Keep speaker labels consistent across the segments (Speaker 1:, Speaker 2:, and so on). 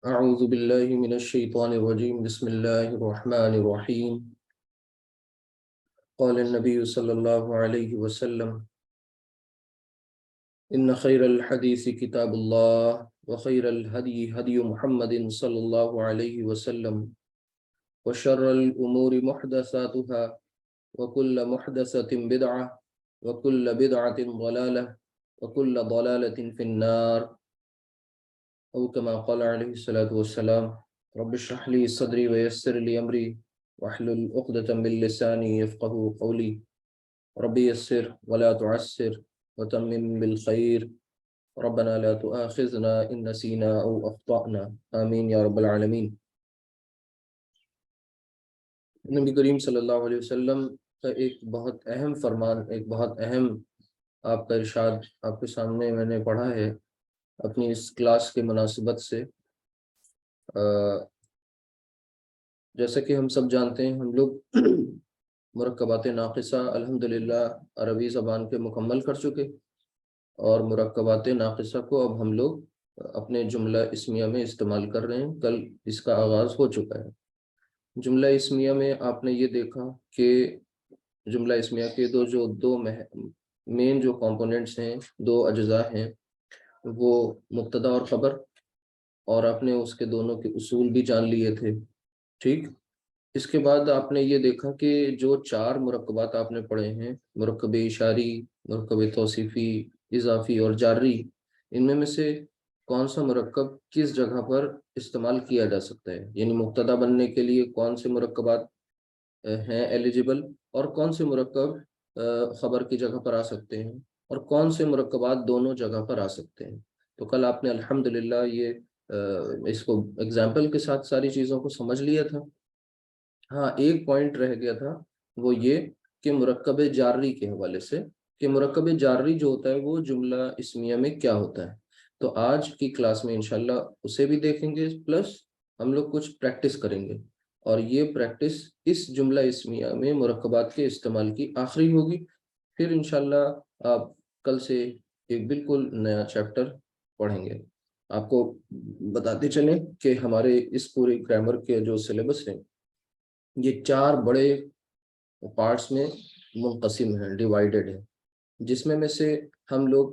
Speaker 1: أعوذ بالله من الشيطان الرجيم بسم الله الرحمن الرحيم قال النبي صلى الله عليه وسلم إن خير الحديث كتاب الله وخير الهدي هدي محمد صلى الله عليه وسلم وشر الأمور محدثاتها وكل محدثة بدعة وكل بدعة ضلالة وكل ضلالة في النار أو كما قال عليه الصلاة والسلام رب اشرح لي صدري ويسر لي أمري واحلل عقدة من لساني يفقهوا قولي رب يسر ولا تعسر وتمم بالخير ربنا لا تؤاخذنا إن نسينا أو أخطأنا آمين يا رب العالمين۔ نبی کریم صلی اللہ علیہ وسلم کا ایک بہت اہم فرمان، ایک بہت اہم آپ کا ارشاد آپ کے سامنے میں نے پڑھا ہے اپنی اس کلاس کے مناسبت سے۔ جیسا کہ ہم سب جانتے ہیں، ہم لوگ مرکبات ناقصہ الحمدللہ عربی زبان کے مکمل کر چکے، اور مرکبات ناقصہ کو اب ہم لوگ اپنے جملہ اسمیہ میں استعمال کر رہے ہیں۔ کل اس کا آغاز ہو چکا ہے۔ جملہ اسمیہ میں آپ نے یہ دیکھا کہ جملہ اسمیہ کے دو مین جو کمپوننٹس ہیں، دو اجزاء ہیں، وہ مبتدا اور خبر، اور آپ نے اس کے دونوں کے اصول بھی جان لیے تھے، ٹھیک۔ اس کے بعد آپ نے یہ دیکھا کہ جو چار مرکبات آپ نے پڑھے ہیں، مرکب اشاری، مرکب توصیفی، اضافی اور جاری، ان میں سے کون سا مرکب کس جگہ پر استعمال کیا جا سکتا ہے، یعنی مبتدا بننے کے لیے کون سے مرکبات ہیں ایلیجیبل، اور کون سے مرکب خبر کی جگہ پر آ سکتے ہیں، اور کون سے مرکبات دونوں جگہ پر آ سکتے ہیں۔ تو کل آپ نے الحمدللہ یہ اس کو ایگزامپل کے ساتھ ساری چیزوں کو سمجھ لیا تھا۔ ہاں، ایک پوائنٹ رہ گیا تھا، وہ یہ کہ مرکب جاری کے حوالے سے، کہ مرکب جاری جو ہوتا ہے وہ جملہ اسمیہ میں کیا ہوتا ہے۔ تو آج کی کلاس میں انشاءاللہ اسے بھی دیکھیں گے، پلس ہم لوگ کچھ پریکٹس کریں گے، اور یہ پریکٹس اس جملہ اسمیہ میں مرکبات کے استعمال کی آخری ہوگی۔ پھر انشاءاللہ آپ کل سے ایک بالکل نیا چیپٹر پڑھیں گے۔ آپ کو بتاتے چلیں کہ ہمارے اس پورے گرامر کے جو سلیبس ہیں، یہ چار بڑے پارٹس میں منقسم ہیں، ڈیوائیڈڈ ہے، جس میں سے ہم لوگ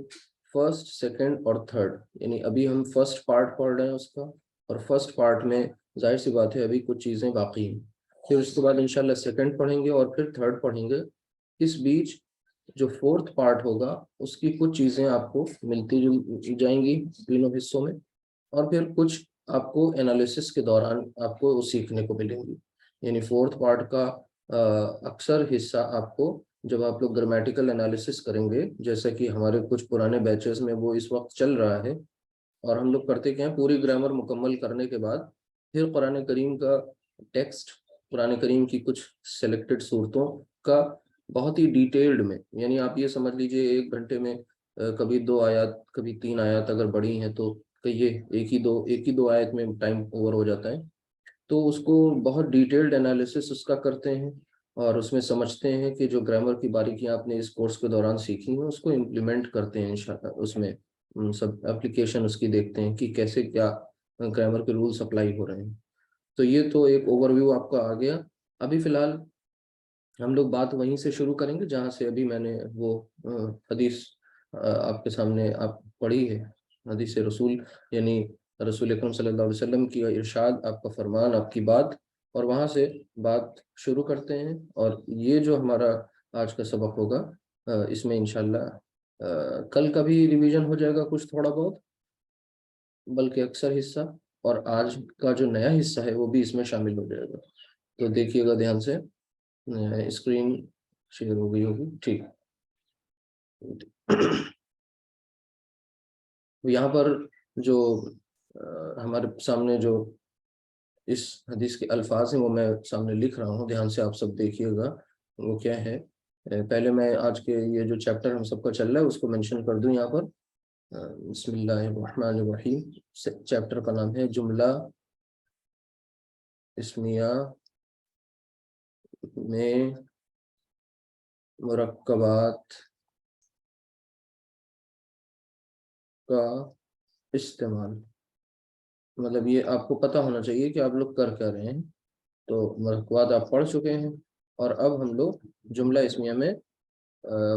Speaker 1: فرسٹ، سیکنڈ اور تھرڈ، یعنی ابھی ہم فرسٹ پارٹ پڑھ رہے ہیں اس کا، اور فرسٹ پارٹ میں ظاہر سی بات ہے ابھی کچھ چیزیں باقی ہیں۔ پھر اس کے بعد انشاءاللہ سیکنڈ پڑھیں گے، اور پھر تھرڈ پڑھیں گے۔ اس بیچ جو فورتھ پارٹ ہوگا اس کی کچھ چیزیں آپ کو ملتی جائیں گی تینوں حصوں میں، اور پھر کچھ آپ کو انالیسس کے دوران آپ کو سیکھنے کو ملیں گی۔ یعنی فورتھ پارٹ کا اکثر حصہ آپ کو جب آپ لوگ گرامیٹیکل انالیسس کریں گے، جیسا کہ ہمارے کچھ پرانے بیچز میں وہ اس وقت چل رہا ہے، اور ہم لوگ کرتے کیا ہیں، پوری گرامر مکمل کرنے کے بعد پھر قرآن کریم کا ٹیکسٹ، قرآن کریم کی کچھ سلیکٹڈ صورتوں کا بہت ہی ڈیٹیلڈ میں، یعنی آپ یہ سمجھ لیجئے ایک گھنٹے میں کبھی 2 آیات، کبھی 3 آیات اگر بڑی ہیں تو یہ ایک ہی دو آیت میں ٹائم اوور ہو جاتا ہے۔ تو اس کو بہت ڈیٹیلڈ انالیسس اس کا کرتے ہیں، اور اس میں سمجھتے ہیں کہ جو گرامر کی باریکیاں آپ نے اس کورس کے دوران سیکھی ہیں اس کو امپلیمنٹ کرتے ہیں انشاءاللہ، اس میں سب اپلیکیشن اس کی دیکھتے ہیں کہ کیسے کیا گرامر کے رولز اپلائی ہو رہے ہیں۔ تو یہ تو ایک اوور ویو آپ کا آ گیا۔ ابھی فی الحال ہم لوگ بات وہیں سے شروع کریں گے جہاں سے ابھی میں نے وہ حدیث آپ کے سامنے آپ پڑھی ہے، حدیث رسول، یعنی رسول اکرم صلی اللہ علیہ وسلم کی ارشاد، آپ کا فرمان، آپ کی بات، اور وہاں سے بات شروع کرتے ہیں۔ اور یہ جو ہمارا آج کا سبق ہوگا، اس میں انشاءاللہ کل کا بھی ریویژن ہو جائے گا کچھ تھوڑا بہت، بلکہ اکثر حصہ، اور آج کا جو نیا حصہ ہے وہ بھی اس میں شامل ہو جائے گا۔ تو دیکھیے گا دھیان سے، اسکرین شیئر ہو گئی ہوگی، ٹھیک۔ یہاں پر جو ہمارے سامنے جو اس حدیث کے الفاظ ہیں وہ میں سامنے لکھ رہا ہوں، دھیان سے آپ سب دیکھیے گا وہ کیا ہے۔ پہلے میں آج کے یہ جو چیپٹر ہم سب کا چل رہا ہے اس کو منشن کر دوں یہاں پر۔ بسم اللہ الرحمن الرحیم، چیپٹر کا نام ہے جملہ اسمیہ میں مرکبات کا استعمال۔ مطلب یہ آپ کو پتہ ہونا چاہیے کہ آپ لوگ کر کیا رہے ہیں. تو مرکبات آپ پڑھ چکے ہیں اور اب ہم لوگ جملہ اسمیہ میں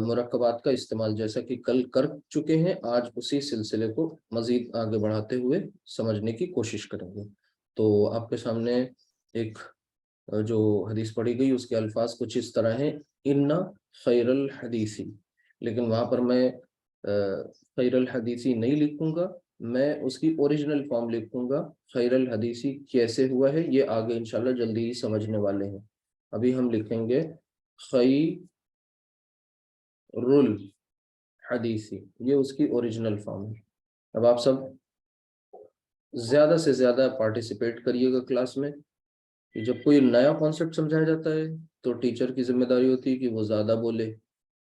Speaker 1: مرکبات کا استعمال جیسا کہ کل کر چکے ہیں آج اسی سلسلے کو مزید آگے بڑھاتے ہوئے سمجھنے کی کوشش کریں گے. تو آپ کے سامنے ایک جو حدیث پڑھی گئی اس کے الفاظ کچھ اس طرح ہیں: ان خیر الحدیثی، لیکن وہاں پر میں خیر الحدیثی نہیں لکھوں گا، میں اس کی اوریجنل فارم لکھوں گا. خیر الحدیثی کیسے ہوا ہے یہ آگے انشاءاللہ جلدی ہی سمجھنے والے ہیں. ابھی ہم لکھیں گے خیر الحدیثی، یہ اس کی اوریجنل فارم ہے. اب آپ سب زیادہ سے زیادہ پارٹیسپیٹ کریے گا کلاس میں. جب کوئی نیا کانسیپٹ سمجھایا جاتا ہے تو ٹیچر کی ذمہ داری ہوتی ہے کہ وہ زیادہ بولے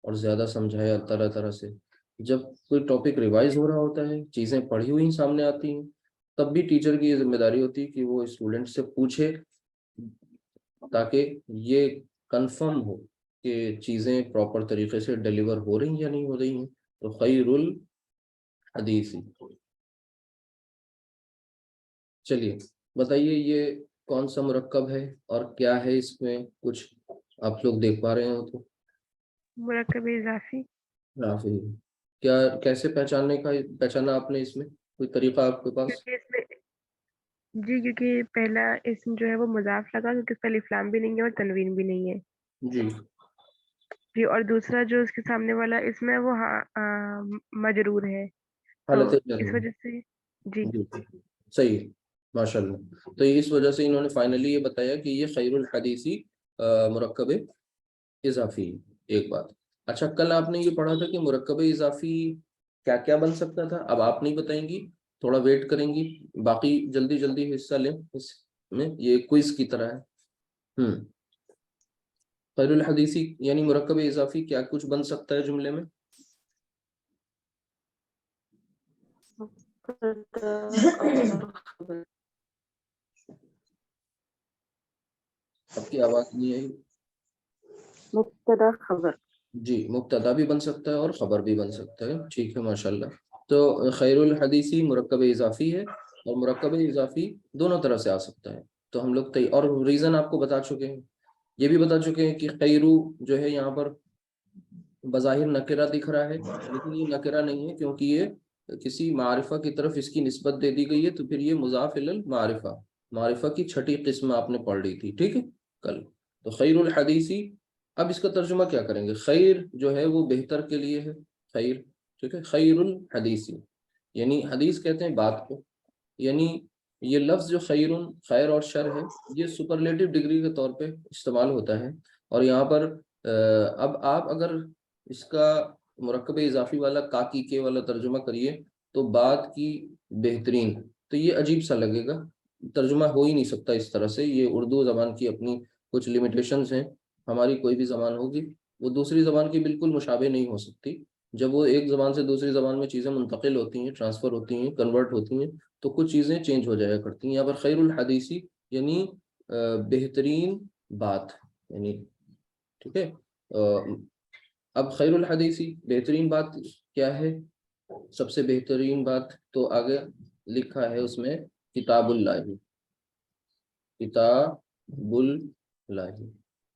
Speaker 1: اور زیادہ سمجھائے طرح طرح سے. جب کوئی ٹاپک ریوائز ہو رہا ہوتا ہے، چیزیں پڑھی ہوئی سامنے آتی ہیں، تب بھی ٹیچر کی یہ ذمہ داری ہوتی ہے کہ وہ اسٹوڈنٹ سے پوچھے تاکہ یہ کنفرم ہو کہ چیزیں پراپر طریقے سے ڈیلیور ہو رہی ہیں یا نہیں ہو رہی ہیں. تو خیر الحدیثی. چلیے بتائیے یہ کون سا مرکب ہے اور کیا ہے اس میں، کچھ آپ لوگ دیکھ پا رہے ہو تو؟
Speaker 2: مرکب اضافی.
Speaker 1: رافی. کیا کیسے پہچانا آپ نے؟ اس میں کوئی طریقہ آپ کے پاس؟
Speaker 2: کیونکہ اس میں جی کیونکہ پہلا اسم جو ہے وہ مضاف لگا، کیونکہ اس کا الف لام بھی نہیں ہے اور تنوین بھی نہیں ہے
Speaker 1: جی
Speaker 2: جی. اور دوسرا جو اس کے سامنے والا اسم ہے وہ مجرور ہے، تو
Speaker 1: حالت
Speaker 2: اس
Speaker 1: جزم.
Speaker 2: وجہ سے جی.
Speaker 1: جی صحیح، ماشاء اللہ. تو اس وجہ سے انہوں نے فائنلی یہ بتایا کہ یہ خیر الحدیثی مرکب اضافی. ایک بات اچھا، کل آپ نے یہ پڑھا تھا کہ مرکب اضافی کیا کیا بن سکتا تھا. اب آپ نہیں بتائیں گی، تھوڑا ویٹ کریں گی، باقی جلدی جلدی حصہ لیں اس میں، یہ کوئز کی طرح ہے. خیر الحدیثی یعنی مرکب اضافی کیا کچھ بن سکتا ہے جملے میں؟ آپ کی آواز نہیں آئی.
Speaker 2: مبتدا خبر.
Speaker 1: جی مبتدا بھی بن سکتا ہے اور خبر بھی بن سکتا ہے. ٹھیک ہے ماشاءاللہ. تو خیر الحدیثی مرکب اضافی ہے اور مرکب اضافی دونوں طرح سے آ سکتا ہے. تو ہم لوگ اور ریزن آپ کو بتا چکے ہیں، یہ بھی بتا چکے ہیں کہ خیرو جو ہے یہاں پر بظاہر نکرہ دکھ رہا ہے، لیکن یہ نکرہ نہیں ہے کیونکہ یہ کسی معرفہ کی طرف اس کی نسبت دے دی گئی ہے. تو پھر یہ مضاف الی المعرفہ، معرفہ کی چھٹی قسم آپ نے پڑھ لی تھی، ٹھیک ہے کل. تو خیر الحدیثی، اب اس کا ترجمہ کیا کریں گے؟ خیر جو ہے وہ بہتر کے لیے ہے، خیر، ٹھیک ہے. خیر الحدیثی یعنی حدیث کہتے ہیں بات کو، یعنی یہ لفظ جو خیر اور شر ہے یہ سپرلیٹو ڈگری کے طور پہ استعمال ہوتا ہے. اور یہاں پر اب آپ اگر اس کا مرکب اضافی والا کاکی کے والا ترجمہ کریے تو بات کی بہترین، تو یہ عجیب سا لگے گا، ترجمہ ہو ہی نہیں سکتا اس طرح سے. یہ اردو زبان کی اپنی کچھ لیمیٹیشنز ہیں. ہماری کوئی بھی زبان ہوگی وہ دوسری زبان کی بالکل مشابہ نہیں ہو سکتی. جب وہ ایک زبان سے دوسری زبان میں چیزیں منتقل ہوتی ہیں، ٹرانسفر ہوتی ہیں، کنورٹ ہوتی ہیں، تو کچھ چیزیں چینج ہو جایا کرتی ہیں. یہاں پر خیر الحدیثی یعنی بہترین بات، یعنی ٹھیک ہے. اب خیر الحدیثی بہترین بات کیا ہے؟ سب سے بہترین بات تو آگے لکھا ہے اس میں کتاب اللہ، کتاب اللہ.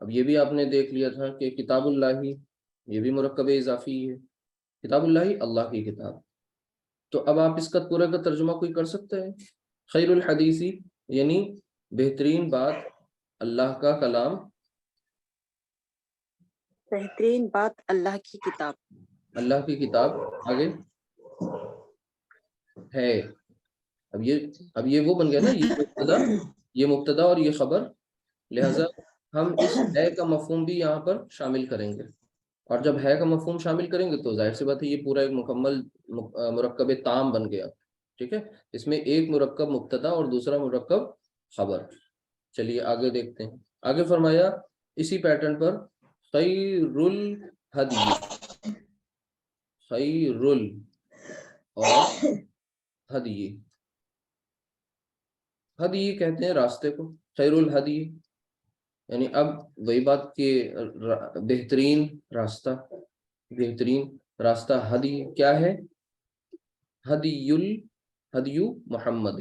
Speaker 1: اب یہ بھی آپ نے دیکھ لیا تھا کہ کتاب اللہ یہ بھی مرکب اضافی ہے. کتاب اللہ اللہ کی کتاب. تو اب آپ اس کا پورا کا ترجمہ کوئی کر سکتا ہے؟ خیر الحدیثی یعنی بہترین بات اللہ کا کلام،
Speaker 3: بہترین بات اللہ کی کتاب.
Speaker 1: اللہ کی کتاب آگے ہے. اب یہ وہ بن گیا نا، یہ مبتدا اور یہ خبر، لہذا ہم اس ہے کا مفہوم بھی یہاں پر شامل کریں گے. اور جب ہے کا مفہوم شامل کریں گے تو ظاہر سی بات ہے یہ پورا ایک مکمل مرکب تام بن گیا، ٹھیک ہے. اس میں ایک مرکب مبتدا اور دوسرا مرکب خبر. چلیے آگے دیکھتے ہیں. آگے فرمایا اسی پیٹرن پر خیر الہدی، خیر ال اور ہدی، ہدی کہتے ہیں راستے کو، خیر الہدی یعنی اب وہی بات کہ بہترین راستہ، بہترین راستہ. ہدی کیا ہے؟ ہدی محمد،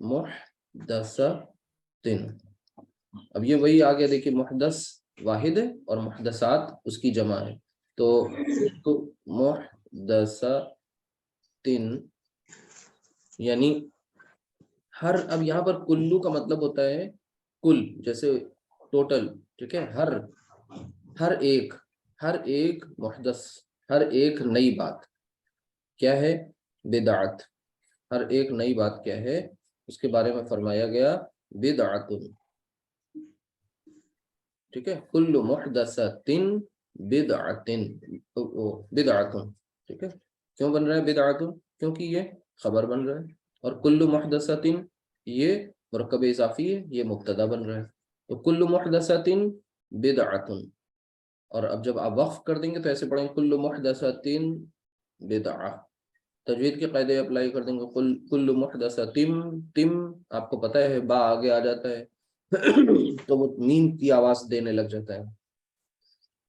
Speaker 1: محدثۃ. اب یہ وہی آگے دیکھیے محدث واحد ہے اور محدثات اس کی جمع ہے. تو محدثۃ یعنی ہر، اب یہاں پر کلو کا مطلب ہوتا ہے کل، جیسے ٹوٹل، ٹھیک ہے، ہر ایک محدث، ہر ایک نئی بات کیا ہے؟ بدعت. ہر ایک نئی بات کیا ہے؟ اس کے بارے میں فرمایا گیا بدعت. ٹھیک ہے، کل محدثۃ بدعت، بدعت. ٹھیک ہے، کیوں بن رہا ہے بدعت؟ کیونکہ یہ خبر بن رہا ہے، اور کل محدثۃ یہ مرکب اضافی ہے، یہ مبتدا بن رہا ہے. تو کل محدثۃ بدعت. اور اب جب آپ وقف کر دیں گے تو ایسے پڑھیں گے کل محدثۃ بدعہ. تجوید کے قاعدے اپلائی کر دیں گے، کل محدثۃ، تم آپ کو پتہ ہے با آگے آ جاتا ہے تو وہ میم کی آواز دینے لگ جاتا ہے.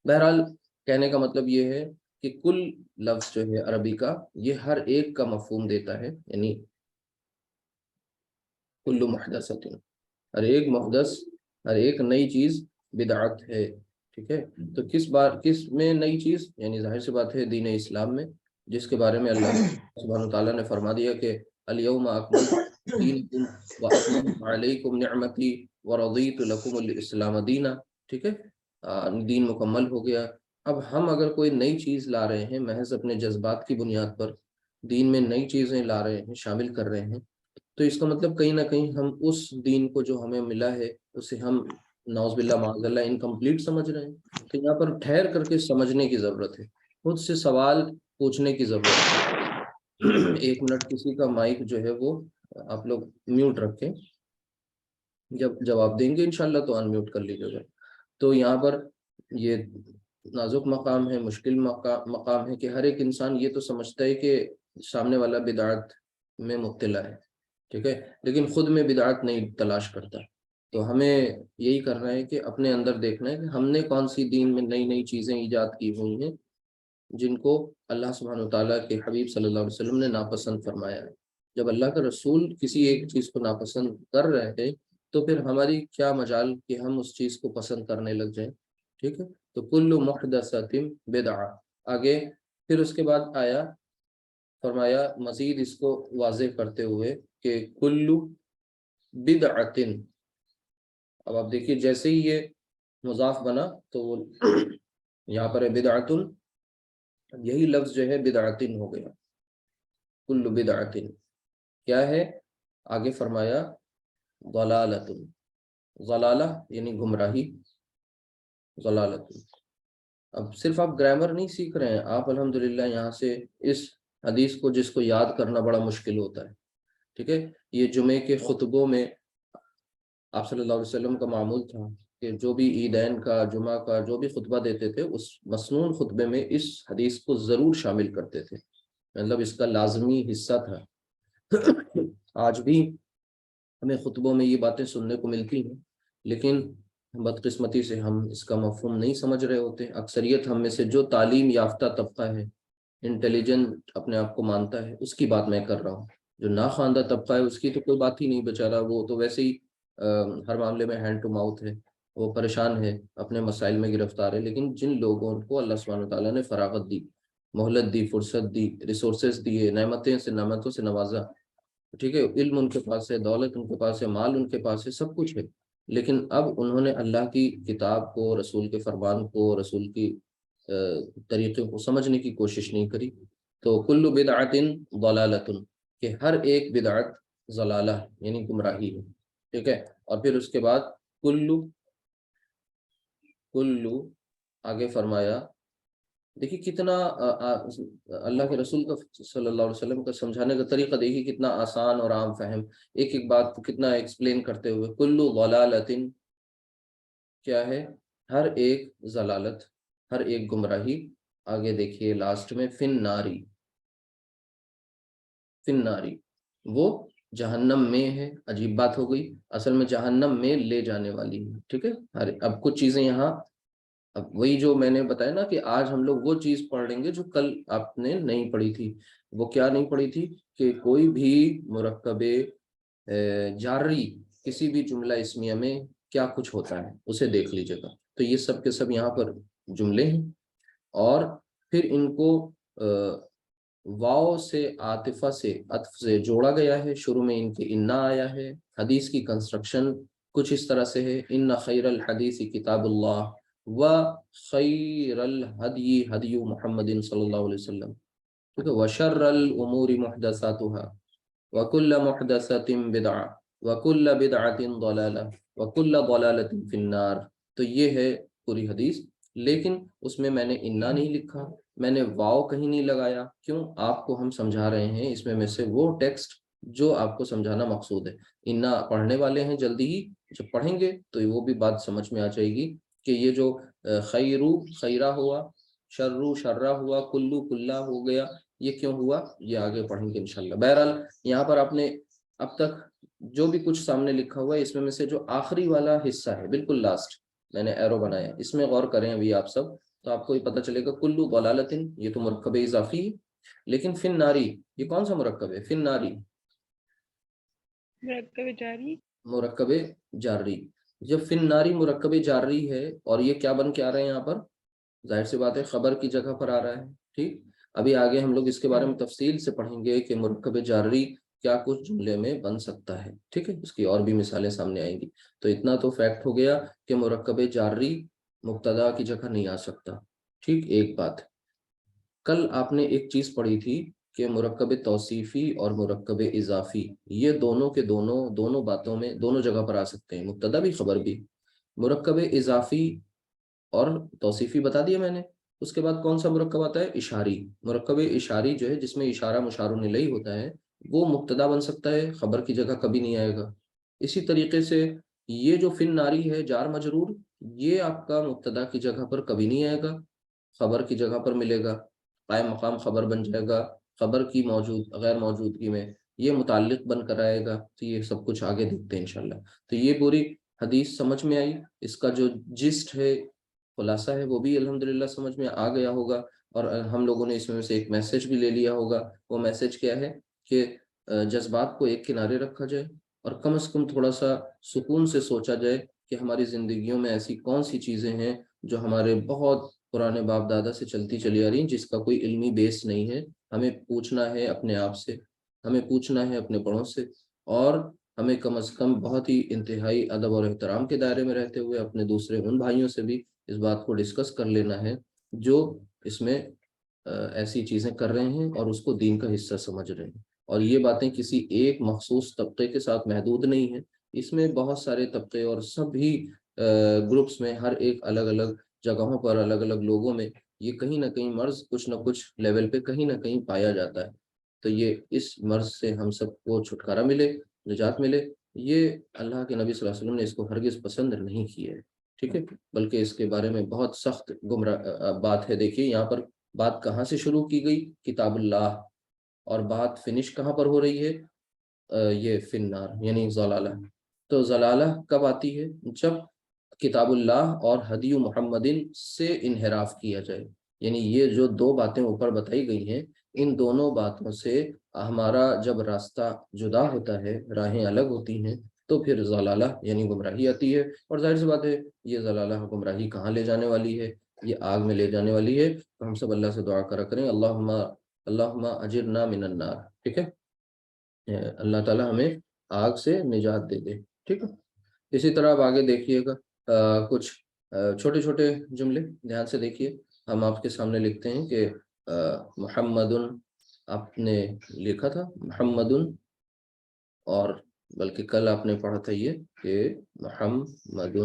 Speaker 1: بہرحال کہنے کا مطلب یہ ہے کہ کل لفظ جو ہے عربی کا، یہ ہر ایک کا مفہوم دیتا ہے، یعنی کل محدثۃ، ہر ایک محدث، ہر ایک نئی چیز بدعت ہے. ٹھیک ہے، تو کس میں نئی چیز؟ یعنی ظاہر سی بات ہے دین اسلام میں، جس کے بارے میں اللہ سبحانہ تعالیٰ نے فرما دیا کہ الیوم اکملت دینکم واتممت علیکم نعمتی ورضیت لکم الاسلام دینا. ٹھیک ہے، دین مکمل ہو گیا. اب ہم اگر کوئی نئی چیز لا رہے ہیں محض اپنے جذبات کی بنیاد پر، دین میں نئی چیزیں لا رہے ہیں، شامل کر رہے ہیں، تو اس کا مطلب کہیں نہ کہیں ہم اس دین کو جو ہمیں ملا ہے اسے ہم نعوذ باللہ معاذ اللہ انکمپلیٹ سمجھ رہے ہیں. تو یہاں پر ٹھہر کر کے سمجھنے کی ضرورت ہے، خود سے سوال پوچھنے کی ضرورت ہے. ایک منٹ کسی کا مائک جو ہے وہ آپ لوگ میوٹ رکھیں، جب جواب دیں گے انشاءاللہ تو ان میوٹ کر لیجیے گا. تو یہاں پر یہ نازک مقام ہے، مشکل مقام ہے کہ ہر ایک انسان یہ تو سمجھتا ہے کہ سامنے والا بدعت میں مبتلا ہے، ٹھیک ہے، لیکن خود میں بدعت نہیں تلاش کرتا. تو ہمیں یہی کرنا ہے کہ اپنے اندر دیکھنا ہے کہ ہم نے کون سی دین میں نئی نئی چیزیں ایجاد کی ہوئی ہیں جن کو اللہ سبحانہ وتعالیٰ کے حبیب صلی اللہ علیہ وسلم نے ناپسند فرمایا ہے. جب اللہ کا رسول کسی ایک چیز کو ناپسند کر رہے ہیں تو پھر ہماری کیا مجال کہ ہم اس چیز کو پسند کرنے لگ جائیں. ٹھیک ہے، تو کل محدثۃ بدعہ. آگے پھر اس کے بعد آیا فرمایا مزید اس کو واضح کرتے ہوئے کہ کل بدعت. اب آپ دیکھیے جیسے ہی یہ مضاف بنا تو وہ یہاں پر ہے بدعت، یہی لفظ جو ہے بدعتن ہو گیا. کل بدعتن کیا ہے؟ آگے فرمایا ضلالۃ. ضلالہ یعنی گمراہی، ضلالۃ. اب صرف آپ گرامر نہیں سیکھ رہے ہیں، آپ الحمدللہ یہاں سے اس حدیث کو، جس کو یاد کرنا بڑا مشکل ہوتا ہے، ٹھیک ہے، یہ جمعے کے خطبوں میں آپ صلی اللہ علیہ وسلم کا معمول تھا کہ جو بھی عیدین کا، جمعہ کا جو بھی خطبہ دیتے تھے اس مسنون خطبے میں اس حدیث کو ضرور شامل کرتے تھے، مطلب اس کا لازمی حصہ تھا. آج بھی ہمیں خطبوں میں یہ باتیں سننے کو ملتی ہیں، لیکن بدقسمتی سے ہم اس کا مفہوم نہیں سمجھ رہے ہوتے. اکثریت ہم میں سے جو تعلیم یافتہ طبقہ ہے، انٹیلیجنٹ اپنے آپ کو مانتا ہے، اس کی بات میں کر رہا ہوں. جو ناخواندہ طبقہ ہے اس کی تو کوئی بات ہی نہیں، بیچارہ وہ تو ویسے ہی ہر معاملے میں ہینڈ ٹو ماؤتھ ہے، وہ پریشان ہے، اپنے مسائل میں گرفتار ہے. لیکن جن لوگوں کو اللہ سبحانہ وتعالیٰ نے فراغت دی، مہلت دی، فرصت دی، ریسورسز دیے، نعمتوں سے نوازا، ٹھیک ہے، علم ان کے پاس ہے، دولت ان کے پاس ہے، مال ان کے پاس ہے، سب کچھ ہے، لیکن اب انہوں نے اللہ کی کتاب کو، رسول کے فرمان کو، رسول کی طریقے کو سمجھنے کی کوشش نہیں کری. تو کل بدعت ضلالۃ کہ ہر ایک بدعت ضلالہ یعنی گمراہی ہے. ٹھیک ہے، اور پھر اس کے بعد کلو آگے فرمایا. دیکھیے کتنا اللہ کے رسول کا صلی اللہ علیہ وسلم کا سمجھانے کا طریقہ دیکھیے کتنا آسان اور عام فہم، ایک ایک بات کو کتنا ایکسپلین کرتے ہوئے. کل ضلالۃ کیا ہے؟ ہر ایک ضلالت، ہر ایک گمراہی. آگے دیکھیے لاسٹ میں فن ناری وہ جہنم میں ہے. عجیب بات ہو گئی، اصل میں جہنم میں لے جانے والی ہے. ٹھیک ہے، اب کچھ چیزیں یہاں، اب وہی جو میں نے بتایا نا کہ آج ہم لوگ وہ چیز پڑھ لیں گے جو کل آپ نے نہیں پڑھی تھی. وہ کیا نہیں پڑھی تھی؟ کہ کوئی بھی مرکب جاری کسی بھی جملہ اسمیہ میں کیا کچھ ہوتا ہے اسے دیکھ لیجیے گا. تو یہ سب کے سب یہاں پر جملے ہیں اور پھر ان کو واو سے عاطفہ سے عطف سے جوڑا گیا ہے. شروع میں ان کے انا آیا ہے. حدیث کی کنسٹرکشن کچھ اس طرح سے ہے: ان خیر الحدیث کتاب اللہ و خیر الہدی ہدی محمد صلی اللہ علیہ وسلم. ٹھیک ہے. وشر الامور محدثاتها وکل محدثۃ بدعہ وکل بدعۃ ضلالہ وکل ضلالۃ فی النار. تو یہ ہے پوری حدیث. لیکن اس میں نے انا نہیں لکھا, میں نے واو کہیں نہیں لگایا. کیوں؟ آپ کو ہم سمجھا رہے ہیں اس میں سے وہ ٹیکسٹ جو آپ کو سمجھانا مقصود ہے. انا پڑھنے والے ہیں, جلدی ہی جب پڑھیں گے تو وہ بھی بات سمجھ میں آ جائے گی کہ یہ جو خیرو خیرہ ہوا, شرو شرہ ہوا, کلو کلہ ہو گیا, یہ کیوں ہوا, یہ آگے پڑھیں گے انشاءاللہ. بہرحال یہاں پر آپ نے اب تک جو بھی کچھ سامنے لکھا ہوا ہے اس میں سے جو آخری والا حصہ ہے بالکل لاسٹ میں نے ایرو بنایا, اس میں غور کریں ابھی آپ سب, تو آپ کو یہ پتہ چلے گا کلو ضلالتن یہ تو مرکب اضافی ہے. لیکن فن ناری یہ کون سا مرکب ہے؟ فن ناری
Speaker 2: مرکب جاری.
Speaker 1: مرکب جاری. جب فن ناری مرکب جاری ہے اور یہ کیا بن کے آ رہا ہے یہاں پر, ظاہر سی بات ہے خبر کی جگہ پر آ رہا ہے. ٹھیک, ابھی آگے ہم لوگ اس کے بارے میں تفصیل سے پڑھیں گے کہ مرکب جاری کیا کچھ جملے میں بن سکتا ہے. ٹھیک ہے, اس کی اور بھی مثالیں سامنے آئیں گی. تو اتنا تو فیکٹ ہو گیا کہ مرکب جاری مبتدا کی جگہ نہیں آ سکتا. ٹھیک, ایک بات. کل آپ نے ایک چیز پڑھی تھی کہ مرکب توصیفی اور مرکب اضافی یہ دونوں کے دونوں باتوں میں دونوں جگہ پر آ سکتے ہیں, مبتدا بھی خبر بھی. مرکب اضافی اور توصیفی بتا دیا میں نے. اس کے بعد کون سا مرکب آتا ہے؟ اشاری. مرکب اشاری جو ہے جس میں اشارہ مشار الیہ ہوتا ہے وہ مبتدا بن سکتا ہے, خبر کی جگہ کبھی نہیں آئے گا. اسی طریقے سے یہ جو فن ناری ہے جار مجرور, یہ آپ کا مبتدا کی جگہ پر کبھی نہیں آئے گا, خبر کی جگہ پر ملے گا, قائم مقام خبر بن جائے گا. خبر کی غیر موجودگی میں یہ متعلق بن کر آئے گا. تو یہ سب کچھ آگے دیکھتے ہیں انشاءاللہ. تو یہ پوری حدیث سمجھ میں آئی, اس کا جو جسٹ ہے خلاصہ ہے وہ بھی الحمدللہ سمجھ میں آ گیا ہوگا. اور ہم لوگوں نے اس میں سے ایک میسج بھی لے لیا ہوگا. وہ میسج کیا ہے کہ جذبات کو ایک کنارے رکھا جائے اور کم از کم تھوڑا سا سکون سے سوچا جائے کہ ہماری زندگیوں میں ایسی کون سی چیزیں ہیں جو ہمارے بہت پرانے باپ دادا سے چلتی چلی آ رہی ہیں, جس کا کوئی علمی بیس نہیں ہے. ہمیں پوچھنا ہے اپنے آپ سے, ہمیں پوچھنا ہے اپنے بڑوں سے, اور ہمیں کم از کم بہت ہی انتہائی ادب اور احترام کے دائرے میں رہتے ہوئے اپنے دوسرے ان بھائیوں سے بھی اس بات کو ڈسکس کر لینا ہے جو اس میں ایسی چیزیں کر رہے ہیں اور اس کو دین کا حصہ سمجھ رہے ہیں. اور یہ باتیں کسی ایک مخصوص طبقے کے ساتھ محدود نہیں ہیں, اس میں بہت سارے طبقے اور سبھی گروپس میں ہر ایک الگ الگ جگہوں پر الگ الگ لوگوں میں یہ کہیں نہ کہیں مرض کچھ نہ کچھ لیول پہ کہیں نہ کہیں پایا جاتا ہے. تو یہ اس مرض سے ہم سب کو چھٹکارا ملے, نجات ملے. یہ اللہ کے نبی صلی اللہ علیہ وسلم نے اس کو ہرگز پسند نہیں کیا ہے. ٹھیک ہے, بلکہ اس کے بارے میں بہت سخت گمراہ بات ہے. دیکھیے یہاں پر بات کہاں سے شروع کی گئی؟ کتاب اللہ, اور بات فنش کہاں پر ہو رہی ہے؟ یہ فنار یعنی ضلالہ. تو ضلالہ کب آتی ہے؟ جب کتاب اللہ اور ہدی محمدن سے انحراف کیا جائے. یعنی یہ جو دو باتیں اوپر بتائی گئی ہیں, ان دونوں باتوں سے ہمارا جب راستہ جدا ہوتا ہے, راہیں الگ ہوتی ہیں, تو پھر ضلالہ یعنی گمراہی آتی ہے. اور ظاہر سی بات ہے یہ ضلالہ گمراہی کہاں لے جانے والی ہے؟ یہ آگ میں لے جانے والی ہے. تو ہم سب اللہ سے دعا کرا کریں, اللہم اجرنا من النار. ٹھیک ہے, اللہ تعالی ہمیں آگ سے نجات دے دے. ٹھیک ہے, اسی طرح آپ آگے دیکھیے گا کچھ چھوٹے چھوٹے جملے دھیان سے دیکھیے. ہم آپ کے سامنے لکھتے ہیں کہ محمد, آپ نے لکھا تھا محمد, اور بلکہ کل آپ نے پڑھا تھا یہ کہ محمد,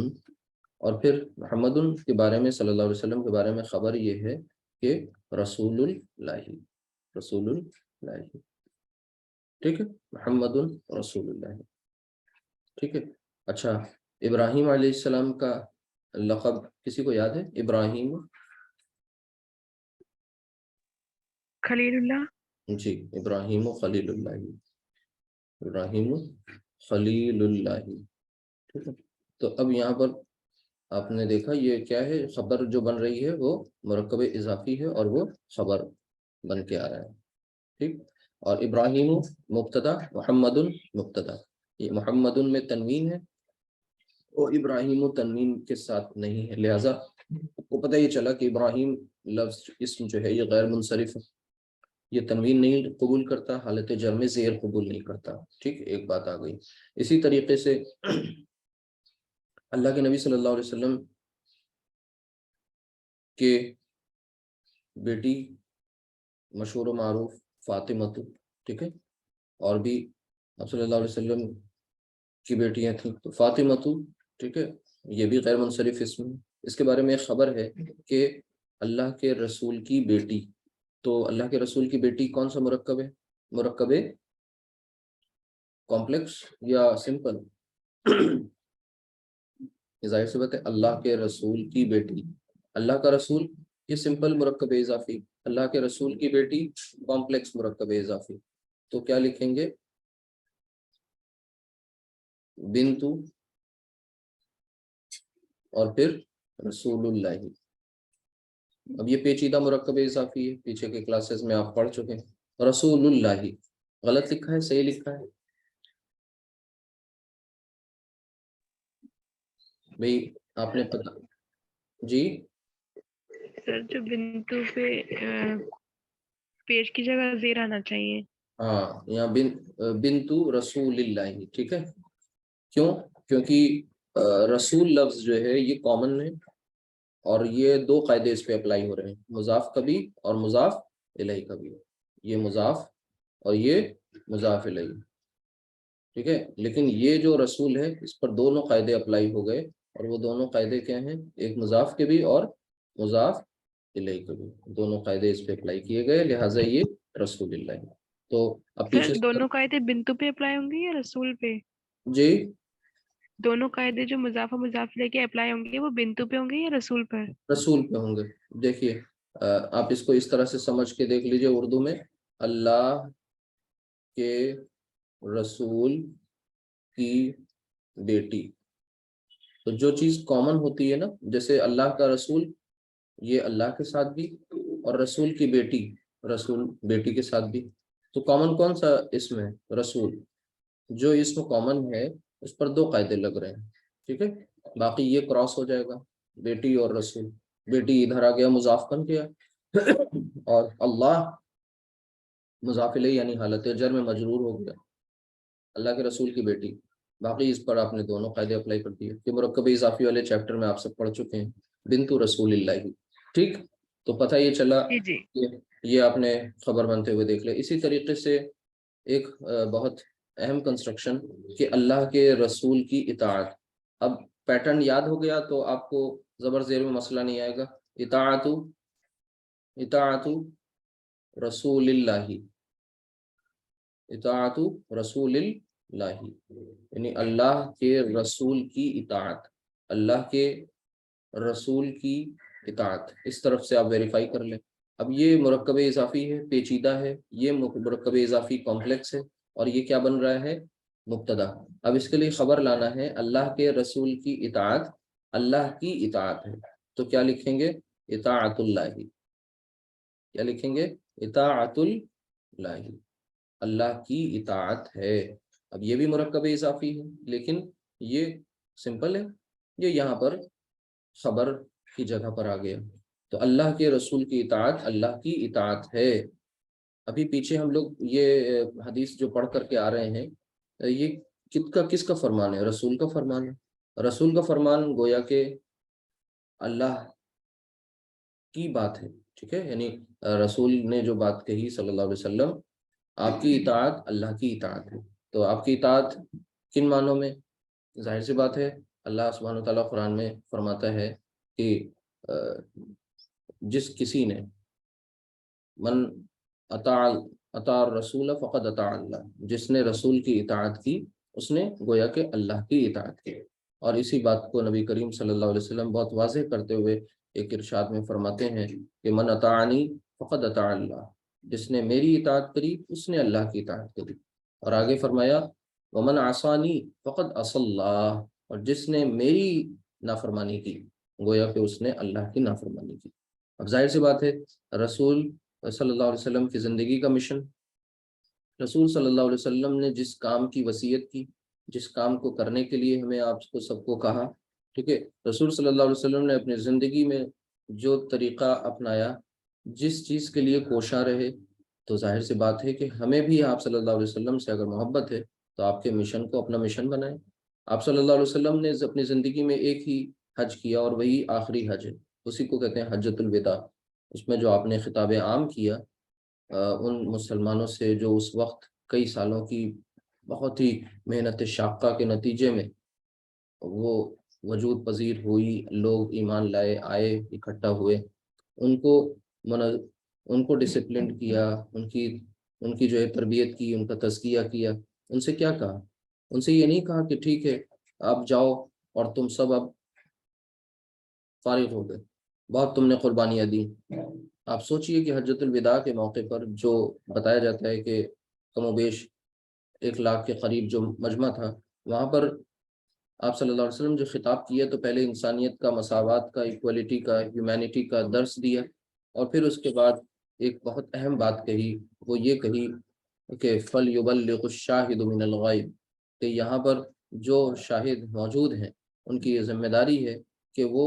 Speaker 1: اور پھر محمد کے بارے میں صلی اللہ علیہ وسلم کے بارے میں خبر یہ ہے کہ رسول اللہ, رسول اللہ. ٹھیک ہے, محمد رسول اللہ. ٹھیک ہے. اچھا, ابراہیم علیہ السلام کا لقب کسی کو یاد ہے؟ ابراہیم,
Speaker 2: خلیل اللہ.
Speaker 1: جی, ابراہیم خلیل اللہ, ابراہیم خلیل اللہ. ٹھیک ہے, تو اب یہاں پر آپ نے دیکھا یہ کیا ہے, خبر جو بن رہی ہے وہ مرکب اضافی ہے اور وہ خبر بن کے آ رہا ہے. ٹھیک, اور ابراہیم مبتدا, محمد مبتدا. یہ محمد میں تنوین ہے اور ابراہیم تنوین کے ساتھ نہیں ہے، لہٰذا آپ کو پتہ یہ چلا کہ ابراہیم لفظ اسم جو ہے یہ غیر منصرف ہے، یہ تنوین نہیں قبول کرتا، حالت جر میں زیر قبول نہیں کرتا. ٹھیک، ایک بات آ گئی. اسی طریقے سے اللہ کے نبی صلی اللہ علیہ وسلم کے بیٹی مشہور و معروف فاطمہ، ٹھیک ہے، اور بھی آپ صلی اللہ علیہ وسلم کی بیٹیاں تھیں، تو فاطمہ، ٹھیک ہے، یہ بھی غیر منصرف اسم ہے. اس کے بارے میں ایک خبر ہے کہ اللہ کے رسول کی بیٹی، تو اللہ کے رسول کی بیٹی کون سا مرکب ہے؟ مرکب کمپلیکس یا سمپل؟ ظاہر سی بات ہے اللہ کے رسول کی بیٹی، اللہ کا رسول یہ سمپل مرکب اضافی، اللہ کے رسول کی بیٹی کمپلیکس مرکب اضافی. تو کیا لکھیں گے؟ بنتو اور پھر رسول اللہ. اب یہ پیچیدہ مرکب اضافی ہے، پیچھے کے کلاسز میں آپ پڑھ چکے ہیں. رسول اللہ غلط لکھا ہے، صحیح لکھا ہے بھئی؟ آپ نے پتا جی
Speaker 2: سر جو بنتو پہ پیش کی جگہ زیر آنا چاہیے.
Speaker 1: ہاں، یہاں بنتو رسول اللہ، ٹھیک ہے. کیوں؟ کیونکہ رسول لفظ جو ہے یہ کامن ہے، اور یہ دو قاعدے اس پہ اپلائی ہو رہے ہیں، مضاف کا بھی اور مضاف الیہ کا بھی. یہ مضاف اور یہ مضاف الیہ، ٹھیک ہے. لیکن یہ جو رسول ہے اس پر دونوں قاعدے اپلائی ہو گئے، اور وہ دونوں قاعدے کیا ہیں؟ ایک مضاف کے بھی اور مضاف الیہ کے بھی، دونوں قاعدے اس پہ اپلائی کیے گئے، لہٰذا یہ رسول اللہ. تو اب
Speaker 2: سر
Speaker 1: پیچھے
Speaker 2: دونوں قاعدے بنتو پہ اپلائی ہوں گے یا رسول پہ؟
Speaker 1: جی
Speaker 2: دونوں قاعدے جو مضاف و مضاف الیہ کے اپلائی ہوں گے وہ بنتو پہ ہوں گے یا رسول پر؟
Speaker 1: رسول پہ ہوں گے. دیکھیے آپ اس کو اس طرح سے سمجھ کے دیکھ لیجئے، اردو میں اللہ کے رسول کی بیٹی، تو جو چیز کامن ہوتی ہے نا، جیسے اللہ کا رسول یہ اللہ کے ساتھ بھی، اور رسول کی بیٹی رسول بیٹی کے ساتھ بھی. تو کامن کون سا اسم ہے؟ رسول. جو اسم کامن ہے اس پر دو قاعدے لگ رہے ہیں، ٹھیک ہے. باقی یہ کراس ہو جائے گا، بیٹی اور رسول. بیٹی ادھر آ گیا مضاف بن گیا، اور اللہ مضاف الیہ یعنی حالت جر میں مجرور ہو گیا، اللہ کے رسول کی بیٹی. باقی اس پر آپ نے دونوں قاعدے اپلائی کر دیے کہ مرکب اضافی والے چیپٹر میں آپ سب پڑھ چکے ہیں، بنتو رسول اللہ. ٹھیک، تو پتہ یہ چلا
Speaker 2: جی جی.
Speaker 1: یہ آپ نے خبر بنتے ہوئے دیکھ لیا. اسی طریقے سے ایک بہت اہم کنسٹرکشن کہ اللہ کے رسول کی اطاعت. اب پیٹرن یاد ہو گیا تو آپ کو زبر زیر میں مسئلہ نہیں آئے گا. اطاعت رسول اللہ، اطاعت رسول اللہ یعنی اللہ کے رسول کی اطاعت، اللہ کے رسول کی اطاعت. اس طرف سے آپ ویریفائی کر لیں. اب یہ مرکب اضافی ہے، پیچیدہ ہے، یہ مرکب اضافی کمپلیکس ہے، اور یہ کیا بن رہا ہے؟ مبتدا. اب اس کے لیے خبر لانا ہے، اللہ کے رسول کی اطاعت اللہ کی اطاعت ہے، تو کیا لکھیں گے؟ اطاعت اللہ. کیا لکھیں گے؟ اطاعت اللہ، اللہ کی اطاعت ہے. اب یہ بھی مرکب اضافی ہے لیکن یہ سمپل ہے، یہ یہاں پر خبر کی جگہ پر آ گیا. تو اللہ کے رسول کی اطاعت اللہ کی اطاعت ہے. ابھی پیچھے ہم لوگ یہ حدیث جو پڑھ کر کے آ رہے ہیں، یہ کس کا فرمان ہے؟ رسول کا فرمان ہے. رسول کا فرمان گویا کہ اللہ کی بات ہے، ٹھیک ہے. یعنی رسول نے جو بات کہی صلی اللہ علیہ وسلم، آپ کی اطاعت اللہ کی اطاعت ہے. تو آپ کی اطاعت کن معنوں میں؟ ظاہر سی بات ہے، اللہ سبحانہ وتعالیٰ قرآن میں فرماتا ہے کہ جس کسی نے من اطاع الرسول فقد اطاع اللہ، جس نے رسول کی اطاعت کی اس نے گویا کہ اللہ کی اطاعت کی. اور اسی بات کو نبی کریم صلی اللہ علیہ وسلم بہت واضح کرتے ہوئے ایک ارشاد میں فرماتے ہیں کہ من اطاعنی فقد اطاع اللہ، جس نے میری اطاعت کری اس نے اللہ کی اطاعت کری. اور آگے فرمایا ومن عصانی فقد عصى اللہ، اور جس نے میری نافرمانی کی گویا کہ اس نے اللہ کی نافرمانی کی. اب ظاہر سی بات ہے رسول صلی اللہ علیہ وسلم کی زندگی کا مشن، رسول صلی اللہ علیہ وسلم نے جس کام کی وصیت کی جس کام کو کرنے کے لیے ہمیں آپ کو سب کو کہا، ٹھیک ہے، رسول صلی اللہ علیہ وسلم نے اپنی زندگی میں جو طریقہ اپنایا، جس چیز کے لیے کوشاں رہے، تو ظاہر سی بات ہے کہ ہمیں بھی آپ صلی اللہ علیہ وسلم سے اگر محبت ہے تو آپ کے مشن کو اپنا مشن بنائیں۔ آپ صلی اللہ علیہ وسلم نے اپنی زندگی میں ایک ہی حج کیا اور وہی آخری حج ہے، اسی کو کہتے ہیں حجۃ الوداع۔ اس میں جو آپ نے خطاب عام کیا ان مسلمانوں سے جو اس وقت کئی سالوں کی بہت ہی محنت شاقہ کے نتیجے میں وہ وجود پذیر ہوئی، لوگ ایمان لائے، آئے، اکٹھا ہوئے، ان کو ڈسپلن کیا، ان کی جو ہے تربیت کی، ان کا تزکیہ کیا۔ ان سے کیا کہا؟ ان سے یہ نہیں کہا کہ ٹھیک ہے آپ جاؤ اور تم سب اب فارغ ہو گئے، بہت تم نے قربانیاں دی۔ آپ سوچئے کہ حجۃ الوداع کے موقع پر جو بتایا جاتا ہے کہ کم و بیش 1 لاکھ کے قریب جو مجمع تھا، وہاں پر آپ صلی اللہ علیہ وسلم جو خطاب کیا تو پہلے انسانیت کا، مساوات کا، ایکولیٹی کا، ہیومینٹی کا درس دیا، اور پھر اس کے بعد ایک بہت اہم بات کہی، وہ یہ کہی کہ فَلْيُبَلِّغُ الشَّاهِدُ مِنَ الْغَائِبِ، کہ یہاں پر جو شاہد موجود ہیں ان کی یہ ذمہ داری ہے کہ وہ